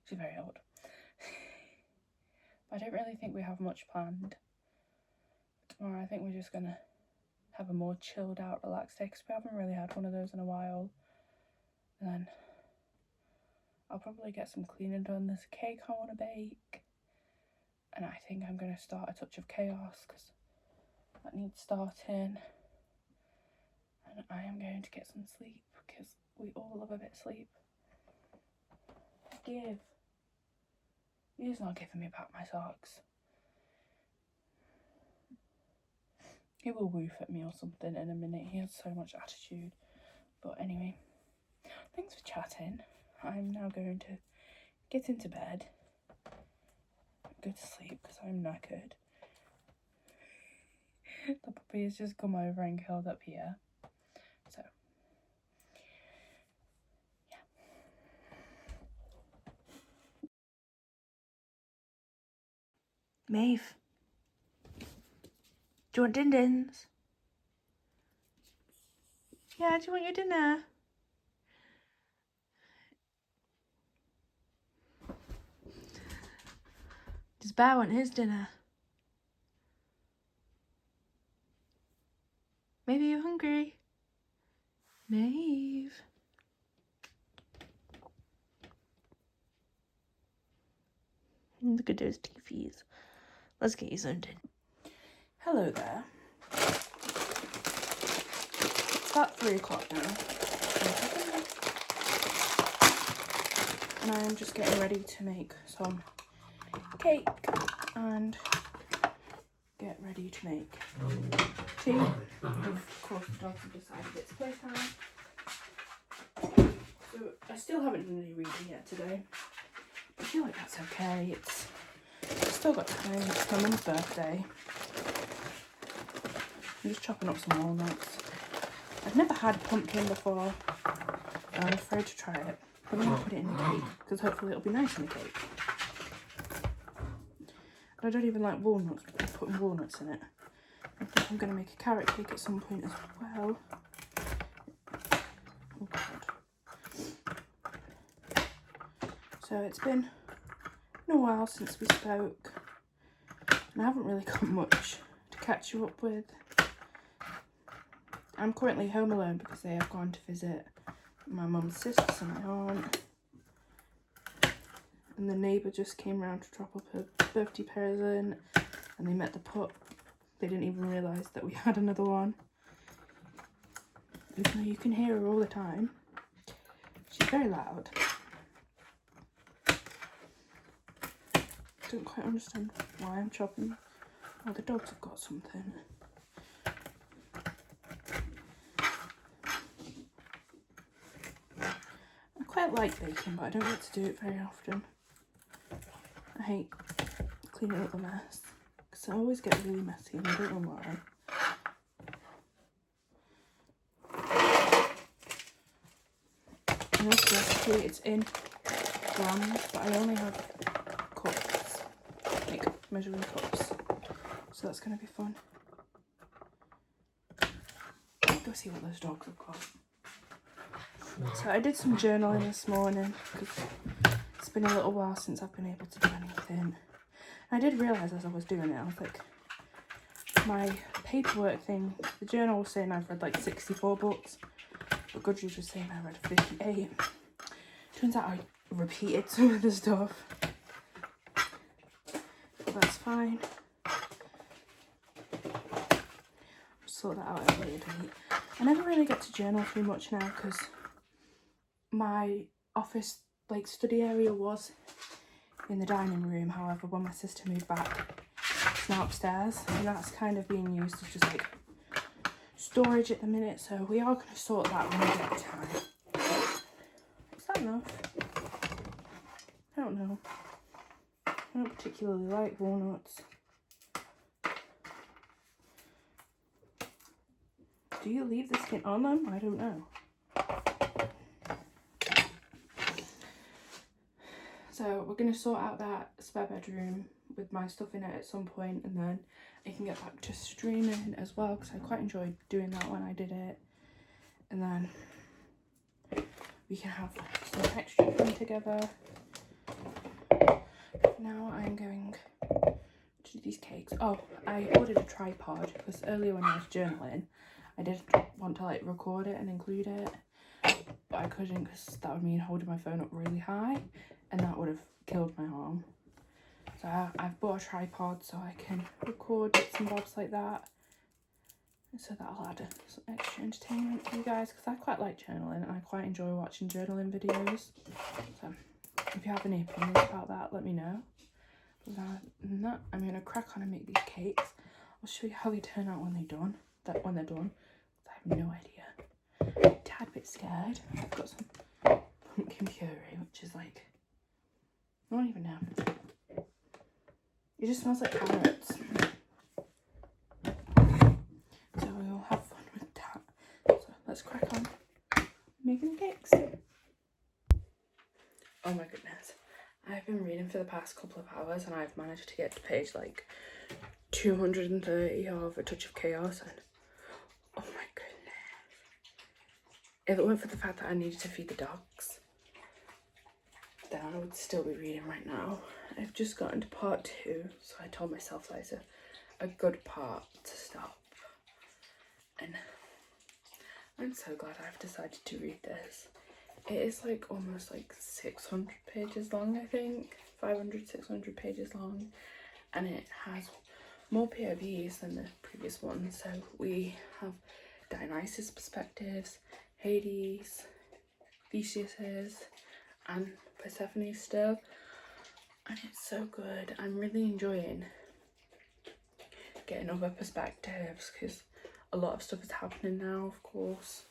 She's very old. I don't really think we have much planned. Tomorrow I think we're just gonna have a more chilled out, relaxed day because we haven't really had one of those in a while. And then I'll probably get some cleaning done. There's a cake I want to bake. And I think I'm going to start A Touch of Chaos because that needs starting. And I am going to get some sleep because we all love a bit of sleep. He's not giving me back my socks. He will woof at me or something in a minute. He has so much attitude. But anyway, thanks for chatting. I'm now going to get into bed, go to sleep because I'm knackered. The puppy has just come over and curled up here. So, yeah. Maeve, do you want din-dins? Yeah, do you want your dinner? Does Bear want his dinner? Maybe you're hungry? Maeve. Look at those teethies. Let's get you some dinner. Hello there. It's about 3 o'clock now. And I am just getting ready to make some cake and get ready to make tea. Of course the dogs have decided it's playtime. So I still haven't done any reading yet today. I feel like that's okay. I've still got time. It's my mum's birthday. I'm just chopping up some walnuts. I've never had pumpkin before. I'm afraid to try it. But I'm going to put it in the cake because hopefully it'll be nice in the cake. I don't even like walnuts, but I'm putting walnuts in it. I think I'm going to make a carrot cake at some point as well. Oh God. So it's been a while since we spoke. And I haven't really got much to catch you up with. I'm currently home alone because they have gone to visit my mum's sisters and my aunt. And the neighbour just came round to drop up her birthday present and they met the pup. They didn't even realise that we had another one. Even though you can hear her all the time. She's very loud. Don't quite understand why I'm chopping. Oh, the dogs have got something. I quite like baking, but I don't get to do it very often. I hate cleaning up the mess because I always get really messy and I don't know why. And this recipe, it's in grams, but I only have cups, like measuring cups, so that's going to be fun. Let's go see what those dogs have got. So I did some journaling this morning because it's been a little while since I've been able to do anything. I did realise as I was doing it, I was like, my paperwork thing, the journal was saying I've read like 64 books, but Goodreads was saying I read 58. Turns out I repeated some of the stuff, but that's fine. I'll sort that out at a later date. I never really get to journal too much now because my office, like study area, was in the dining room. However, when my sister moved back, it's now upstairs, and that's kind of being used as just like storage at the minute. So we are going to sort that when we get time. Is that enough? I don't know. I don't particularly like walnuts. Do you leave the skin on them? I don't know. So we're going to sort out that spare bedroom with my stuff in it at some point, and then I can get back to streaming as well, because I quite enjoyed doing that when I did it. And then we can have some extra fun together. Now I'm going to do these cakes. Oh, I ordered a tripod because earlier when I was journaling, I did want to like record it and include it, but I couldn't because that would mean holding my phone up really high, and that would have killed my arm. So I've bought a tripod so I can record bits and bobs like that. So that'll add some extra entertainment for you guys, because I quite like journaling and I quite enjoy watching journaling videos. So if you have any opinions about that, let me know. No, I'm going to crack on and make these cakes. I'll show you how they turn out when they're done. When they're done. I have no idea. I'm a tad bit scared. I've got some pumpkin puree, which is like, I don't even know. It just smells like carrots. So we'll have fun with that. So let's crack on making the cakes. Oh my goodness. I've been reading for the past couple of hours and I've managed to get to page like 230 of A Touch of Chaos, and oh my goodness. If it weren't for the fact that I needed to feed the dogs, then I would still be reading right now. I've just gotten to part 2, so I told myself that it's a good part to stop. And I'm so glad I've decided to read this. It is like almost like 600 pages long, I think. 500, 600 pages long. And it has more POVs than the previous one. So we have Dionysus' perspectives, Hades, Theseus's, and Persephone's still. And it's so good. I'm really enjoying getting other perspectives, because a lot of stuff is happening now, of course.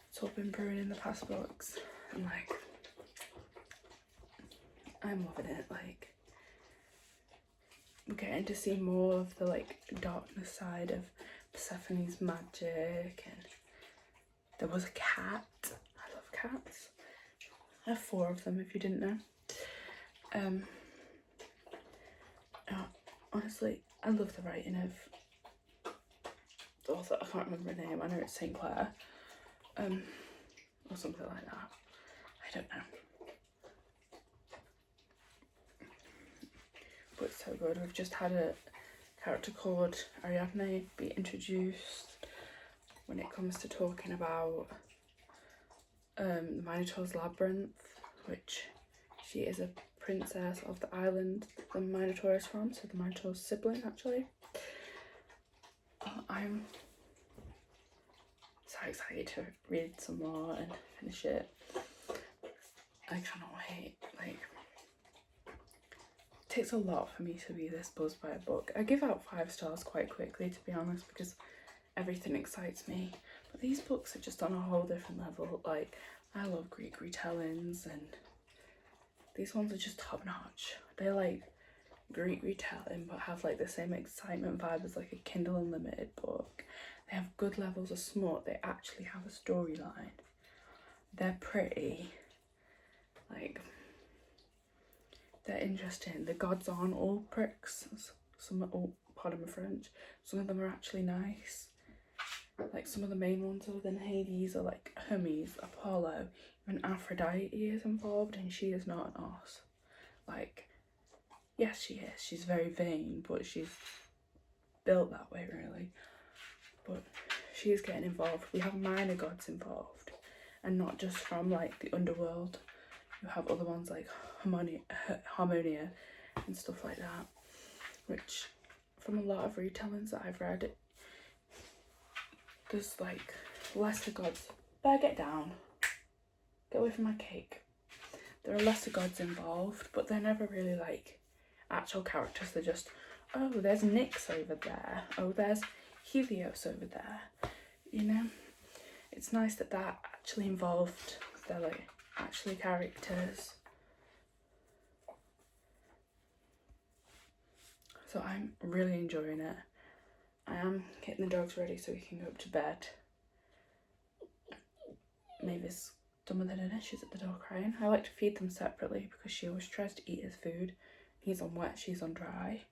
It's all been brewing in the past books, and like, I'm loving it. Like, we're getting to see more of the like darkness side of Persephone's magic, and there was a cat. I love cats. I have 4 of them, if you didn't know. Honestly, I love the writing of the author. I can't remember her name. I know it's St. Clair. Or something like that. I don't know. But it's so good. We've just had a character called Ariadne be introduced when it comes to talking about the Minotaur's Labyrinth, which she is a princess of the island the Minotaur is from, so the Minotaur's sibling actually. I'm so excited to read some more and finish it. I cannot wait. Like, it takes a lot for me to be this buzzed by a book. I give out 5 stars quite quickly, to be honest, because everything excites me. But these books are just on a whole different level. Like, I love Greek retellings, and these ones are just top notch. They're like Greek retelling, but have like the same excitement vibe as like a Kindle Unlimited book. They have good levels of smut. They actually have a storyline. They're pretty. Like, they're interesting. The gods aren't all pricks. Some are all, pardon my French, some of them are actually nice. Like, some of the main ones other than Hades are like Hermes, Apollo, even Aphrodite is involved, and she is not an ass. Like, yes, she is. She's very vain, but she's built that way really, but she's getting involved. We have minor gods involved, and not just from like the underworld. You have other ones like Harmonia and stuff like that, which from a lot of retellings that I've read, there's like lesser gods. Bear, get down. Get away from my cake. There are lesser gods involved, but they're never really like actual characters. They're just, oh, there's Nyx over there. Oh, there's Helios over there. You know? It's nice that that actually involved. They're like actually characters. So I'm really enjoying it. I am getting the dogs ready so we can go up to bed. Mavis done with her dinner, she's at the door crying. I like to feed them separately because she always tries to eat his food. He's on wet, she's on dry.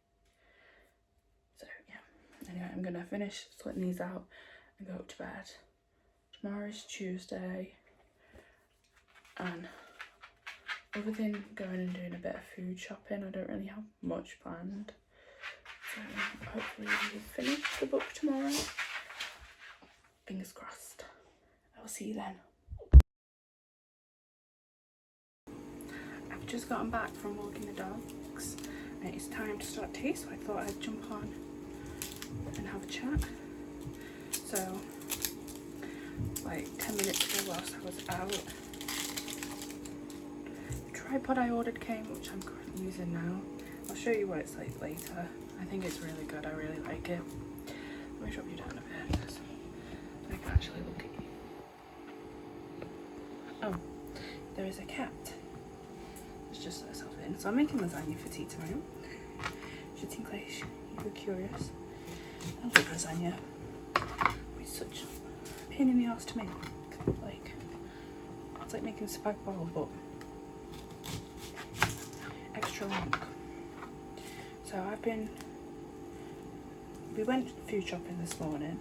So yeah, anyway, I'm gonna finish sorting these out and go up to bed. Tomorrow is Tuesday, and other than going and doing a bit of food shopping, I don't really have much planned. So hopefully we can finish the book tomorrow. Fingers crossed. I will see you then. I've just gotten back from walking the dogs and it's time to start tea, so I thought I'd jump on and have a chat. So like 10 minutes ago whilst I was out, the tripod I ordered came, which I'm currently using now. I'll show you what it's like later. I think it's really good, I really like it. Let me drop you down a bit so I can actually look at you. Oh, there is a cat. It's just let herself in. So I'm making lasagna for tea tomorrow. Just in case you were curious. I love lasagna. It's such a pain in the ass to make. Like, it's like making spag bol, but extra long. So we went food shopping this morning,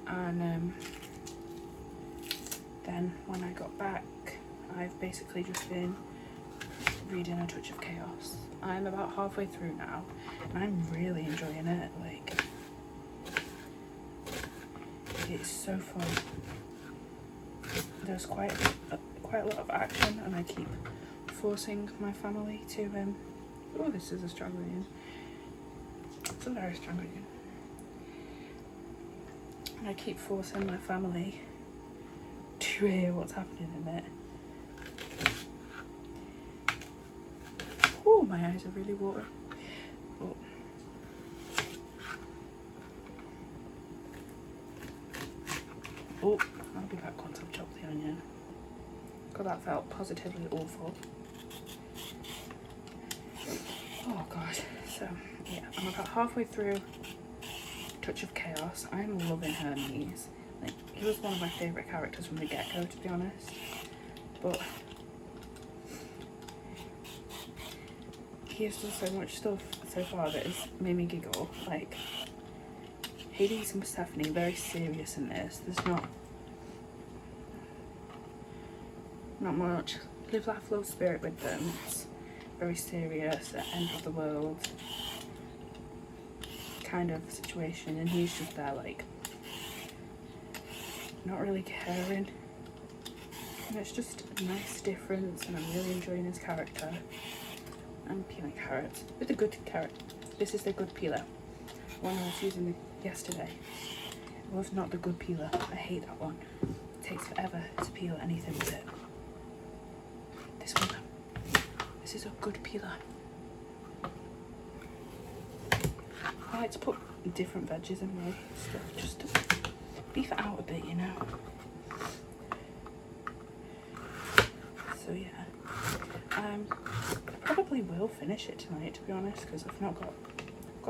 and then when I got back, I've basically just been reading A Touch of Chaos. I'm about halfway through now, and I'm really enjoying it. Like, it's so fun. There's quite a lot of action, and I keep forcing my family to oh, this is a strong onion. It's a very strong onion. And I keep forcing my family to hear what's happening in it. Oh, my eyes are really watering. Oh. Oh, I'll be back once I've chopped the onion. God, that felt positively awful. Oh god. So yeah, I'm about halfway through Touch of Chaos. I'm loving Hermes. Like, he was one of my favourite characters from the get-go, to be honest. But he has done so much stuff so far that has made me giggle. Like, Hades and Persephone, very serious in this. There's not much live, laugh, love spirit with them. It's very serious, end of the world kind of situation, and he's just there like not really caring, and it's just a nice difference, and I'm really enjoying his character. I'm peeling carrots with a good carrot. This is the good peeler. One I was using yesterday, it was not the good peeler. I hate that one. It takes forever to peel anything with it. This one, this is a good peeler. I like to put different veggies in my stuff just to beef it out a bit, you know. So yeah, I probably will finish it tonight, to be honest, because I've got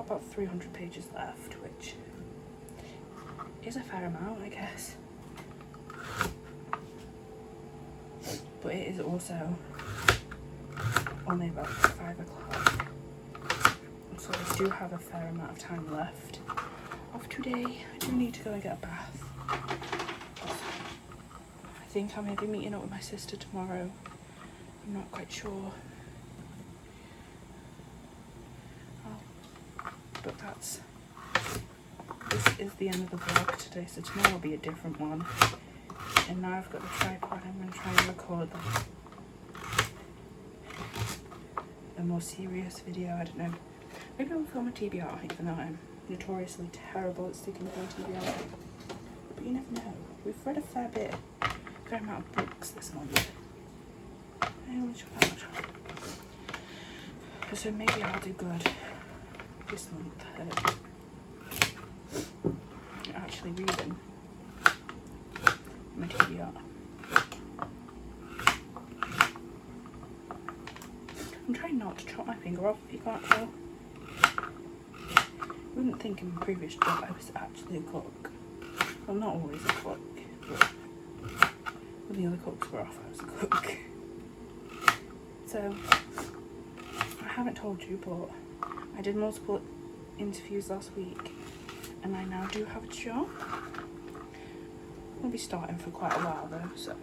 about 300 pages left, which is a fair amount, I guess. But it is also only about 5 o'clock, so I do have a fair amount of time left of today. I do need to go and get a bath. I think I may be meeting up with my sister tomorrow. I'm not quite sure. But that's this is the end of the vlog today, so tomorrow will be a different one. And now I've got the tripod, I'm going to try and record a more serious video. I don't know, maybe I'll film a TBR, even though I'm notoriously terrible at sticking to a TBR. But you never know. We've read a fair amount of books this month. I only took that much. So maybe I'll do good this month at actually reading my TBR. I'm trying not to chop my finger off, if you can't tell. I wouldn't think in my previous job I was actually a cook. Well, not always a cook, but when the other cooks were off, I was a cook. So, I haven't told you, but I did multiple interviews last week, and I now do have a job. I'll be starting for quite a while though, so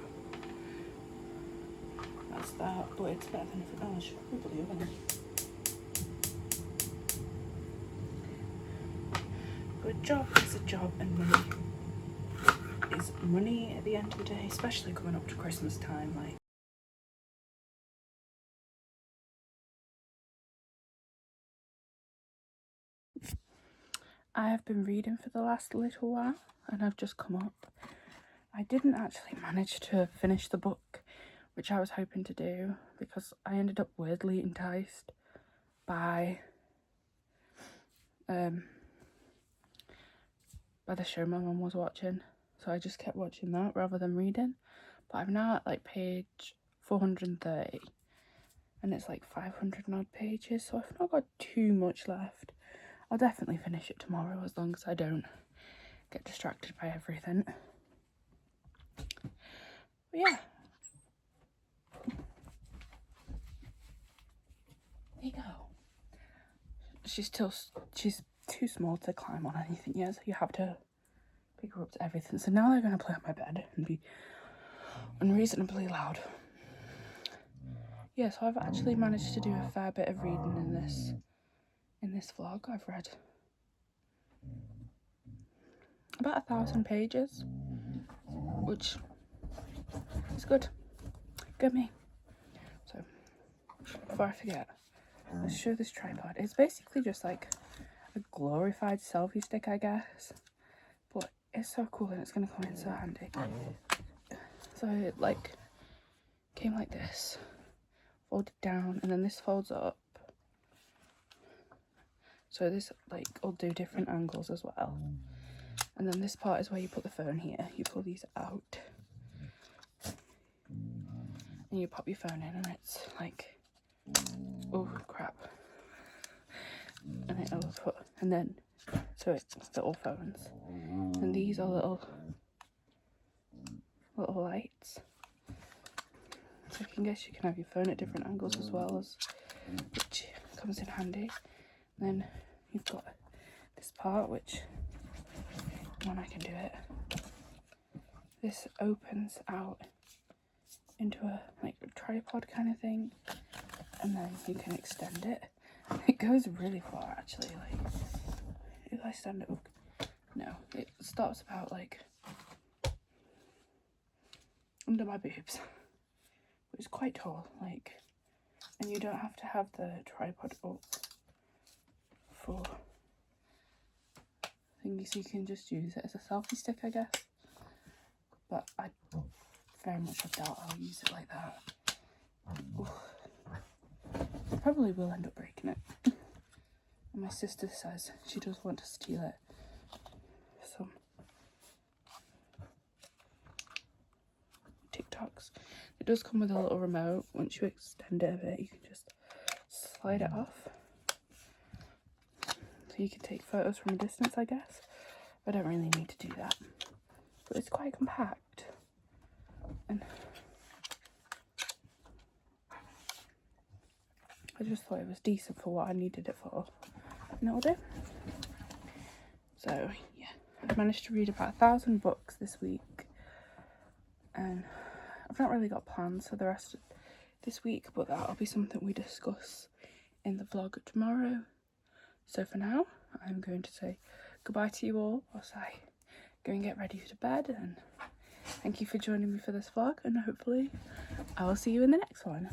that's that, but it's better than if it was probably over. But a job is a job, and money is money at the end of the day, especially coming up to Christmas time. Like, I have been reading for the last little while, and I've just come up. I didn't actually manage to finish the book, which I was hoping to do, because I ended up weirdly enticed by the show my mum was watching, so I just kept watching that rather than reading. But I'm now at like page 430, and it's like 500 and odd pages, so I've not got too much left. I'll definitely finish it tomorrow, as long as I don't get distracted by everything. But yeah, there you go. She's too small to climb on anything yet, so you have to pick her up to everything. So now they're going to play on my bed and be unreasonably loud. Yeah, so I've actually managed to do a fair bit of reading in this vlog. I've read about 1,000 pages, which is good. Good me. So, before I forget, let's show this tripod. It's basically just like a glorified selfie stick, I guess. But it's so cool, and it's going to come in so handy. So it like came like this, folded down, and then this folds up. So this like will do different angles as well. And then this part is where you put the phone here. You pull these out, and you pop your phone in, and it's like, oh crap. And it'll put, and then, so it's little phones. And these are little lights. So I guess you can have your phone at different angles as well, as which comes in handy. And then you've got this part, which, when I can do it, this opens out into a like a tripod kind of thing, and then you can extend it. It goes really far, actually. Like, if I stand it up, no, it stops about like under my boobs. It's quite tall, like, and you don't have to have the tripod up for thingy, so you can just use it as a selfie stick, I guess. But I very much doubt I'll use it like that. Oof. I probably will end up breaking it. And my sister says she does want to steal it. Some TikToks. It does come with a little remote. Once you extend it a bit, you can just slide it off. So you can take photos from a distance, I guess. I don't really need to do that. But it's quite compact. And I just thought it was decent for what I needed it for. And it'll do. So, yeah. I managed to read about 1,000 books this week. And I've not really got plans for the rest of this week, but that'll be something we discuss in the vlog tomorrow. So for now, I'm going to say goodbye to you all whilst I go and get ready for bed, and thank you for joining me for this vlog, and hopefully I will see you in the next one.